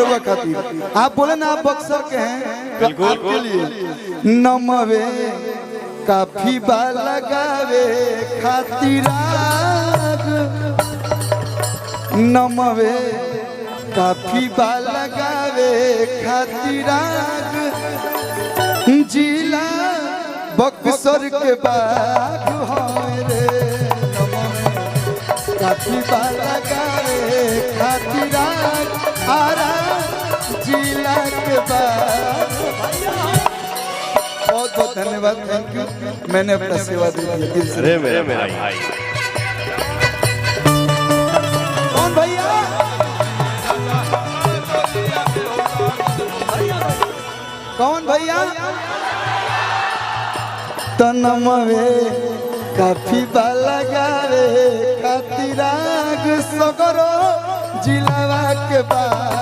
लोगों खातिर। आप बोले ना आप बक्सर के हैं, तो आपके लिए नमवे काफी बाल लगावे खातिराग, नमवे काफी बाल लगावे खातिराग, जिला बक्सर के बाग होए रे, काफी बाल लगावे खातिराग, आरा जिला के बाग। बहुत बहुत धन्यवाद, थैंक यू। मैंने अपना सेवा दे दिया दिल से। अरे मेरा भाई कौन भैया? कौन भैया? तनमवे काफी बाल लगावे खातिराग, सगरो जिलावा के बाग।